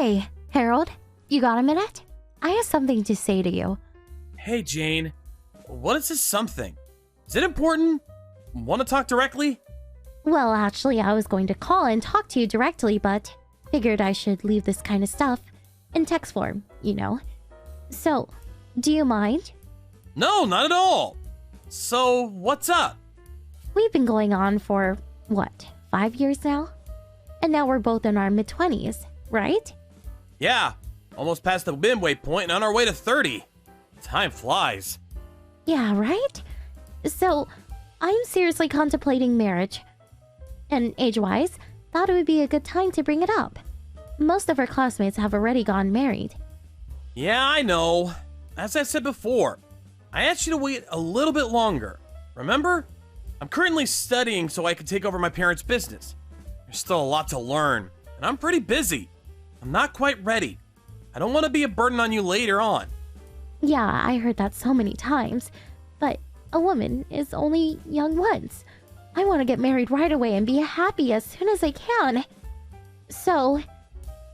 Hey, Harold, you got a minute? I have something to say to you. Hey, Jane. What is this something? Is it important? Want to talk directly? Well, actually, I was going to call and talk to you directly, but figured I should leave this kind of stuff in text form, you know. So, do you mind? No, not at all. So, what's up? We've been going on for, what, 5 years now? And now we're both in our mid-20s, right? Yeah, almost past the midway point and on our way to 30. Time flies. Yeah, right? So, I'm seriously contemplating marriage. And age-wise, thought it would be a good time to bring it up. Most of our classmates have already gotten married. Yeah, I know. As I said before, I asked you to wait a little bit longer. Remember? I'm currently studying so I can take over my parents' business. There's still a lot to learn, and I'm pretty busy. I'm not quite ready. I don't want to be a burden on you later on. Yeah, I heard that so many times. But a woman is only young once. I want to get married right away and be happy as soon as I can. So,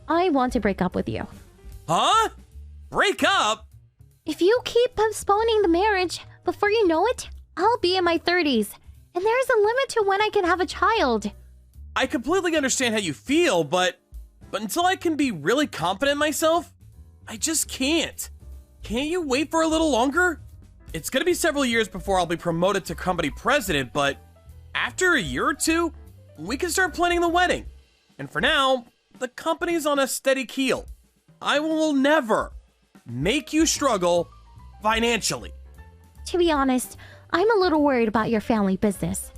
I want to break up with you. Huh? Break up? If you keep postponing the marriage, before you know it, I'll be in my 30s. And there's a limit to when I can have a child. I completely understand how you feel, but until I can be really confident in myself, I just can't. Can't you wait for a little longer? It's gonna be several years before I'll be promoted to company president, but after a year or two, we can start planning the wedding. And for now, the company's on a steady keel. I will never make you struggle financially. To be honest, I'm a little worried about your family business.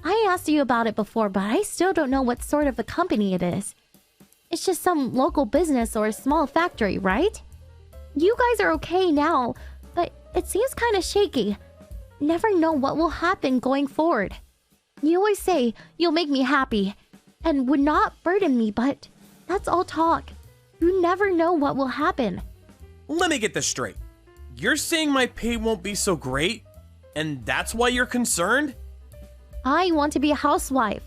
I asked you about it before, but I still don't know what sort of a company it is. It's just some local business or a small factory, right? You guys are okay now, but it seems kind of shaky. Never know what will happen going forward. You always say you'll make me happy and would not burden me, but that's all talk. You never know what will happen. Let me get this straight. You're saying my pay won't be so great, and that's why you're concerned? I want to be a housewife,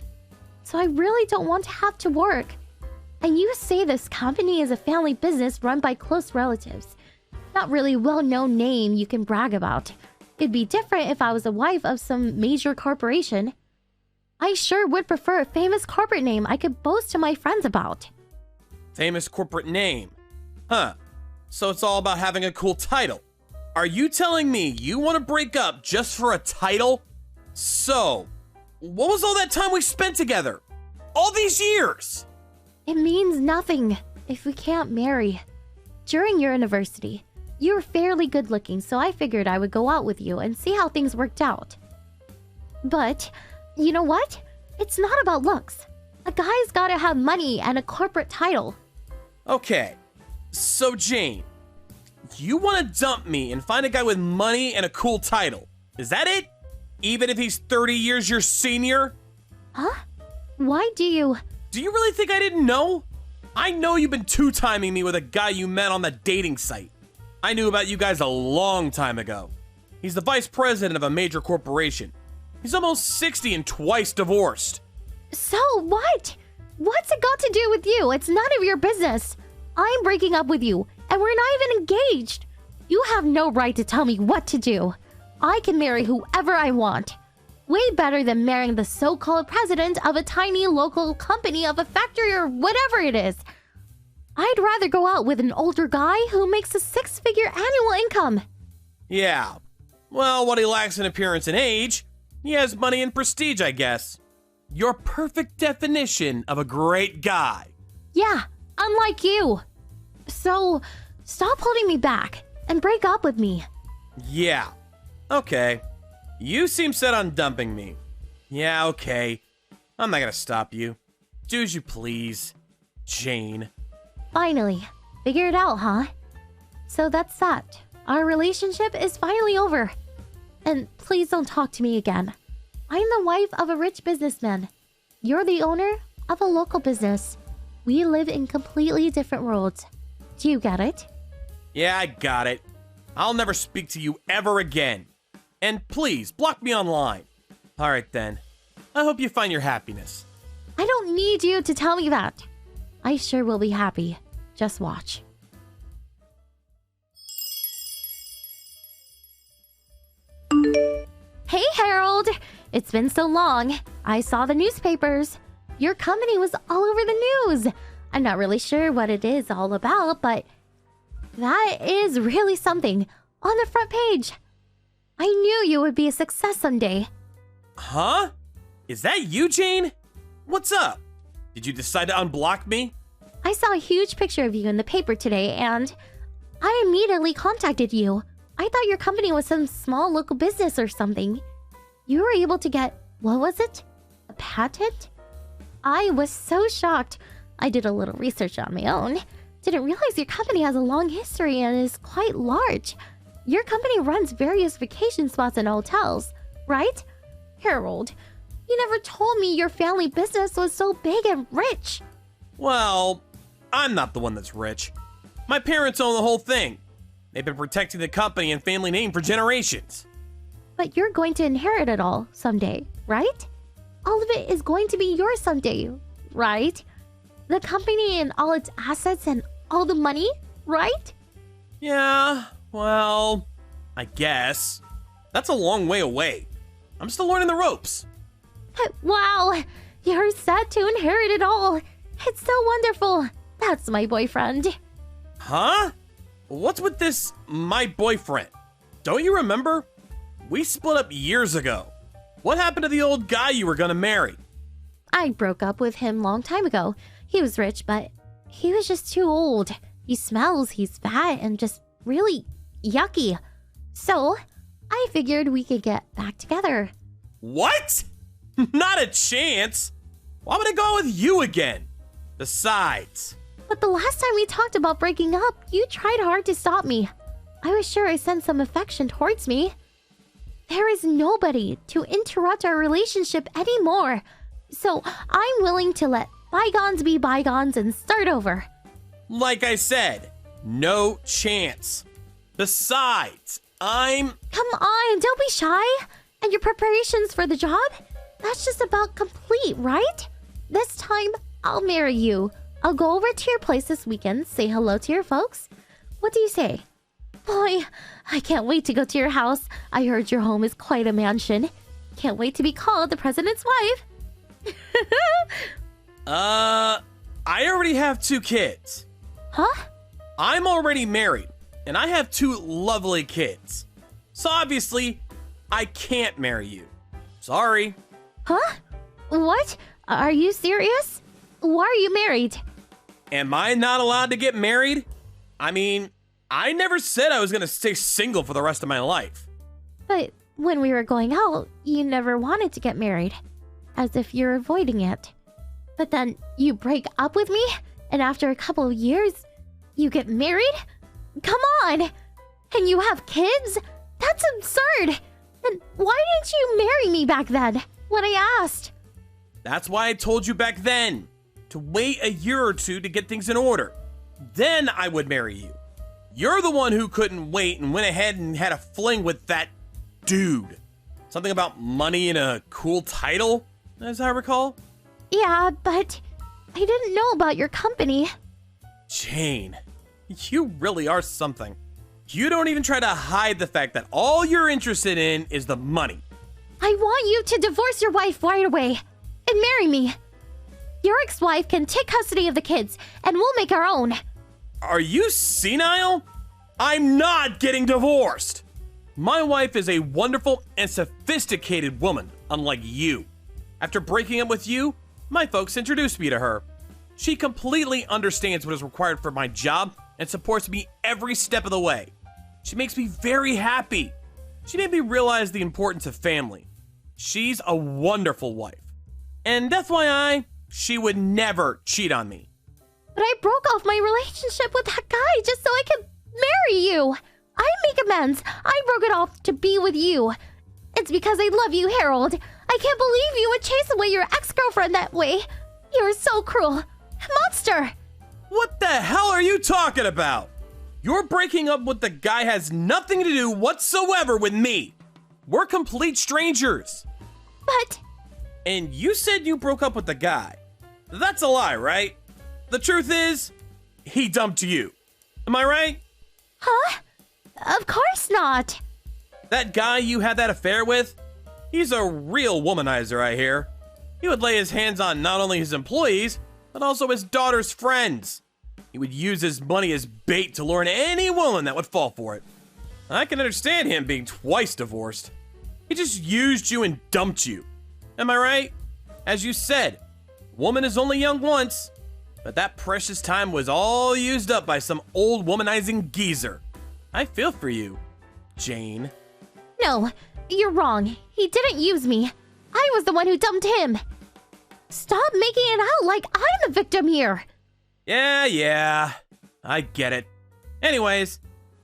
so I really don't want to have to work. And you say this company is a family business run by close relatives. Not really well-known name you can brag about. It'd be different if I was a wife of some major corporation. I sure would prefer a famous corporate name I could boast to my friends about. Famous corporate name? Huh. So it's all about having a cool title. Are you telling me you want to break up just for a title? So, what was all that time we spent together? All these years? It means nothing if we can't marry. During your university, you were fairly good looking, so I figured I would go out with you and see how things worked out. But, you know what? It's not about looks. A guy's gotta have money and a corporate title. Okay, so Jane, you want to dump me and find a guy with money and a cool title. Is that it? Even if he's 30 years your senior? Huh? Why do you... Do you really think I didn't know? I know you've been two-timing me with a guy you met on the dating site. I knew about you guys a long time ago. He's the vice president of a major corporation. He's almost 60 and twice divorced. So what? What's it got to do with you? It's none of your business. I'm breaking up with you, and we're not even engaged. You have no right to tell me what to do. I can marry whoever I want. Way better than marrying the so-called president of a tiny local company of a factory or whatever it is. I'd rather go out with an older guy who makes a six-figure annual income. Yeah. Well, what he lacks in appearance and age, he has money and prestige, I guess. Your perfect definition of a great guy. Yeah, unlike you. So, stop holding me back and break up with me. Yeah. Okay. You seem set on dumping me. Yeah, okay. I'm not gonna stop you. Do as you please, Jane. Finally. Figure it out, huh? So that's that. Our relationship is finally over. And please don't talk to me again. I'm the wife of a rich businessman. You're the owner of a local business. We live in completely different worlds. Do you get it? Yeah, I got it. I'll never speak to you ever again. And please, block me online. Alright then. I hope you find your happiness. I don't need you to tell me that. I sure will be happy. Just watch. Hey, Harold! It's been so long. I saw the newspapers. Your company was all over the news. I'm not really sure what it is all about, but that is really something. On the front page. I knew you would be a success someday. Huh? Is that you, Jane? What's up? Did you decide to unblock me? I saw a huge picture of you in the paper today, and I immediately contacted you. I thought your company was some small local business or something. You were able to get, what was it? A patent? I was so shocked. I did a little research on my own. Didn't realize your company has a long history and is quite large. Your company runs various vacation spots and hotels, right? Harold, you never told me your family business was so big and rich. Well, I'm not the one that's rich. My parents own the whole thing. They've been protecting the company and family name for generations. But you're going to inherit it all someday, right? All of it is going to be yours someday, right? The company and all its assets and all the money, right? Yeah, well, I guess. That's a long way away. I'm still learning the ropes. Wow, you're set to inherit it all. It's so wonderful. That's my boyfriend. Huh? What's with this, my boyfriend? Don't you remember? We split up years ago. What happened to the old guy you were gonna marry? I broke up with him long time ago. He was rich, but he was just too old. He smells, he's fat, and just really yucky. So, I figured we could get back together. What? Not a chance. Why would I go with you again? Besides... But the last time we talked about breaking up, you tried hard to stop me. I was sure I sensed some affection towards me. There is nobody to interrupt our relationship anymore. So I'm willing to let bygones be bygones and start over. Like I said, no chance. Besides, I'm... Come on, don't be shy. And your preparations for the job? That's just about complete, right? This time, I'll marry you. I'll go over to your place this weekend, say hello to your folks. What do you say? Boy, I can't wait to go to your house. I heard your home is quite a mansion. Can't wait to be called the president's wife. I already have 2 kids. Huh? I'm already married, and I have 2 lovely kids. So obviously, I can't marry you. Sorry. Huh? What? Are you serious? Why are you married? Am I not allowed to get married? I mean, I never said I was gonna stay single for the rest of my life. But when we were going out, you never wanted to get married. As if you're avoiding it. But then you break up with me, and after a couple of years, you get married? Come on! And you have kids? That's absurd! And why didn't you marry me back then, when I asked? That's why I told you back then, to wait a year or 2 to get things in order. Then I would marry you. You're the one who couldn't wait and went ahead and had a fling with that dude. Something about money and a cool title, as I recall. Yeah, but I didn't know about your company. Jane, you really are something. You don't even try to hide the fact that all you're interested in is the money. I want you to divorce your wife right away and marry me. Your ex-wife can take custody of the kids, and we'll make our own. Are you senile? I'm not getting divorced. My wife is a wonderful and sophisticated woman, unlike you. After breaking up with you, my folks introduced me to her. She completely understands what is required for my job and supports me every step of the way. She makes me very happy. She made me realize the importance of family. She's a wonderful wife. And FYI, she would never cheat on me. But I broke off my relationship with that guy just so I could marry you. I make amends. I broke it off to be with you. It's because I love you, Harold. I can't believe you would chase away your ex-girlfriend that way. You're so cruel. Monster! What the hell are you talking about? Your breaking up with the guy has nothing to do whatsoever with me. We're complete strangers. But... And you said you broke up with the guy. That's a lie, right? The truth is, he dumped you. Am I right? Huh? Of course not. That guy you had that affair with? He's a real womanizer, I hear. He would lay his hands on not only his employees, but also his daughter's friends. He would use his money as bait to lure in any woman that would fall for it. I can understand him being twice divorced. He just used you and dumped you. Am I right? As you said, woman is only young once, but that precious time was all used up by some old womanizing geezer. I feel for you, Jane. No, you're wrong. He didn't use me. I was the one who dumped him. Stop making it out like I'm the victim here. Yeah, I get it. Anyways,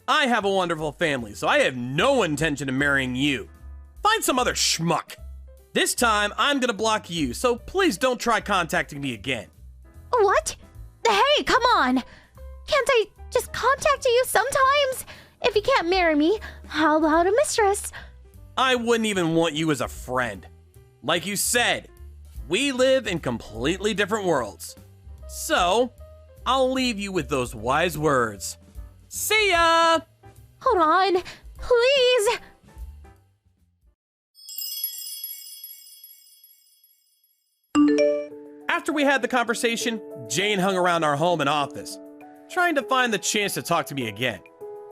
I have a wonderful family, so I have no intention of marrying you. Find some other schmuck. This time, I'm gonna block you, so please don't try contacting me again. What? Hey, come on. Can't I just contact you sometimes? If you can't marry me, how about a mistress? I wouldn't even want you as a friend. Like you said, we live in completely different worlds. So, I'll leave you with those wise words. See ya! Hold on, please. After we had the conversation, Jane hung around our home and office, trying to find the chance to talk to me again.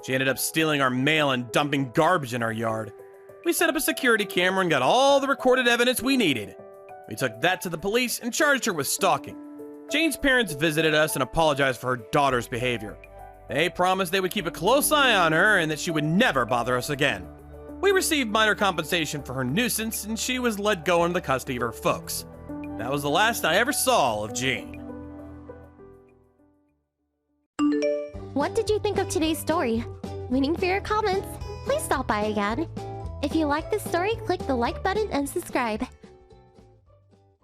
She ended up stealing our mail and dumping garbage in our yard. We set up a security camera and got all the recorded evidence we needed. We took that to the police and charged her with stalking. Jane's parents visited us and apologized for her daughter's behavior. They promised they would keep a close eye on her and that she would never bother us again. We received minor compensation for her nuisance and she was let go into the custody of her folks. That was the last I ever saw of Jane. What did you think of today's story? Waiting for your comments. Please stop by again. If you like this story, click the like button and subscribe.